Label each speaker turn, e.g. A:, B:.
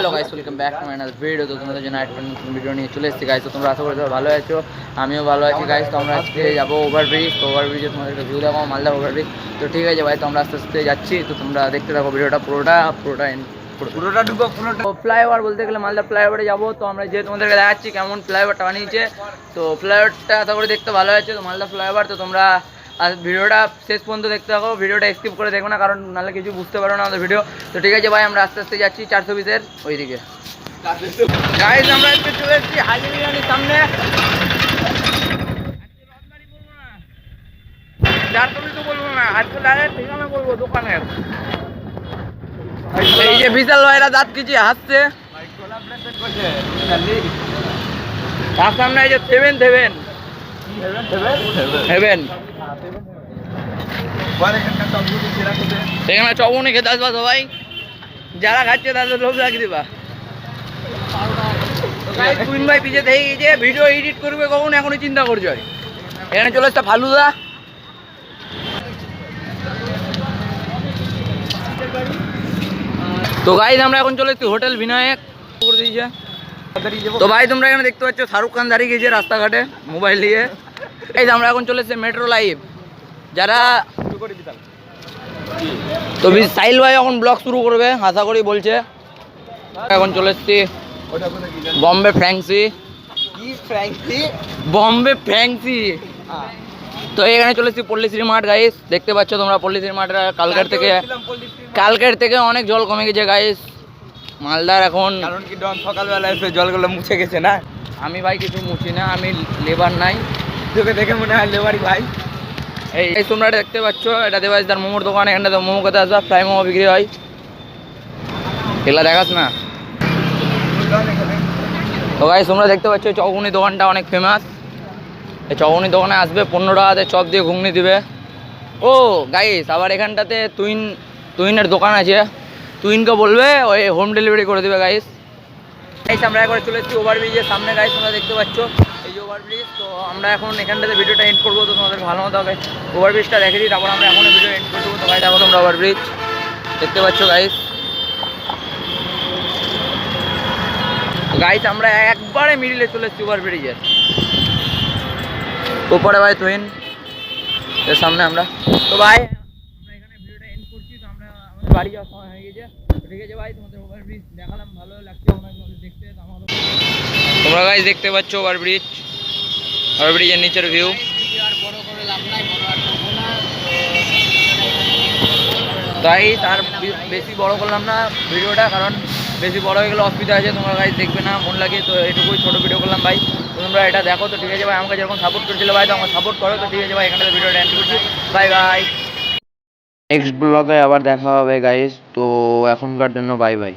A: Hello guys, welcome back to my another video. তো তোমাদের জন্য একটা নতুন ভিডিও নিয়ে চলে এসেছি গাইস। তো তোমরা আশা করি ভালো আছো, আমিও ভালো আছি গাইস। তো আমরা আজকে যাবো ওভারব্রিজ। তো ওভারব্রিজে তোমাদেরকে ভিউ দেখাবো, মালদা ওভারব্রিজ। তো ঠিক আছে ভাই, তো আমরা আস্তে আস্তে যাচ্ছি। তো তোমরা দেখতে থাকো ভিডিওটা পুরোটা ফ্লাইওভার বলতে গেলে মালদা ফ্লাইওভারে যাবো। তো আমরা যে তোমাদেরকে দেখাচ্ছি কেমন ফ্লাইওভারটা বানিয়েছে। তো ফ্লাইওভারটা আশা করি দেখতে ভালো আছে। তো মালদা ফ্লাইওভার, তো তোমরা আর ভিডিওটা শেষ পর্যন্ত দেখতে থাকো, ভিডিওটা স্কিপ করে দেখো না, কারণ নাহলে কিছু বুঝতে পারো না আমাদের ভিডিও। তো ঠিক আছে ভাই, আমরা আস্তে আস্তে যাচ্ছি 420-এর ওইদিকে। গাইস আমরা একটু চলে এসেছি হাজি বিরিয়ানির সামনে। 420 তো বলবো না, আজকে ডাইরেক্ট ঠিকানা বলবো দোকানের। এই যে বিশাল ভাইরা দাঁত কিছু হাসছে, তার সামনে এই যে সেভেন সেখানে চবনি খেতে আসবা সবাই, যারা খাচ্ছে তাদের লোভ লাগিয়ে দিবা। তুইন ভাই পিছিয়ে থেকে গেছে, ভিডিও এডিট করবে কখন এখনই চিন্তা করছো। এখানে চলে এসছে ফালুদা। তো গাইজ আমরা এখন চলে এসেছি হোটেল বিনায়ক করে দিয়েছে। তো ভাই তোমরা এখানে দেখতে পাচ্ছ শাহরুখ খান দাঁড়িয়ে গেছে রাস্তাঘাটে মোবাইল নিয়ে। এই আমরা এখন চলে এসেছি মেট্রো লাইভ। যারা তো সাইল ভাই এখন ব্লগ শুরু করবে আশা করি বলছে। এখন চলে এসেছি বম্বে ফ্র্যাঙ্কসি। তো এখানে চলে এসেছি পল্লীশ্রী মাঠ গাইস, দেখতে পাচ্ছ তোমরা পল্লীশ্রী মাঠের কালকের থেকে অনেক জল কমে গেছে গাইস মালদার এখন।
B: কারণ কি ডন সকালবেলা এসে জলগুলো মুছে গেছে না।
A: আমি ভাই কিছু মুছি না, আমি লেবার নাই,
B: তোকে দেখে মনে হয় লেবারই ভাই।
A: এই তোমরা দেখতে পাচ্ছ এটা দেবাইদার মোমোর দোকান। এখানটাতে মোমো খেতে আসবা, ফ্রাই মোমো বিক্রি হয়, এগুলা দেখাস না। তো গাইস তোমরা দেখতে পাচ্ছ চৌগুনি দোকানটা অনেক ফেমাস। এই চৌগুনি দোকানে আসবে 15 টাকাতে চপ দিয়ে ঘুগনি দিবে। ও গাইস আবার এখানটাতে তুইনের দোকান আছে, তুইনকে বলবে ওই হোম ডেলিভারি করে দেবে গাইস। আমরা একবার চলে এসেছি ওভারব্রিজের সামনে গাইস, তোমরা দেখতে পাচ্ছ এই যে ওভারব্রিজ। তো আমরা এখন এখানটাতে ভিডিওটা এন্ড করবো। তো তোমাদের ভালো মতো হবে ওভারব্রিজটা দেখে দিই, তারপর আমরা এখন ভিডিও এন্ড করবো। তো গাইস দেখো তোমরা ওভারব্রিজ দেখতে পাচ্ছ গাইস। গাইস আমরা একবারে মিডিলে চলে এসেছি ওভারব্রিজের ওপরে ভাই তুইন এর সামনে আমরা। তো ভাই আমরা এখানে ভিডিওটা এন্ড করছি। তো আমরা আমাদের বাড়ি যাওয়ার সময় হয়ে গেছে। ঠিক আছে ভাই, তোমাদের ওভারব্রিজ দেখালাম, ভালো লাগছে তোমাদের দেখতে। তোমরা গাইস দেখতে পাচ্ছ ওভারব্রিজের নিচের ভিউ। তাই তার বেশি বড় করলাম না ভিডিওটা, কারণ বেশি বড় হয়ে গেলে অসুবিধা আছে, তোমরা গাইস দেখবে না, মন লাগে। তো এটুকুই ছোটো ভিডিও করলাম ভাই, তোমরা এটা দেখো। তো ঠিক আছে ভাই, আমাকে যেরকম সাপোর্ট করছিল ভাই, তো আমাকে সাপোর্ট করো। তো ঠিক আছে ভাই, এখানে ভিডিওটা এন্ড করছি, বাই বাই। নেক্সট ব্লগে আবার দেখা হবে গাইস। তো এখনকার জন্য বাই বাই।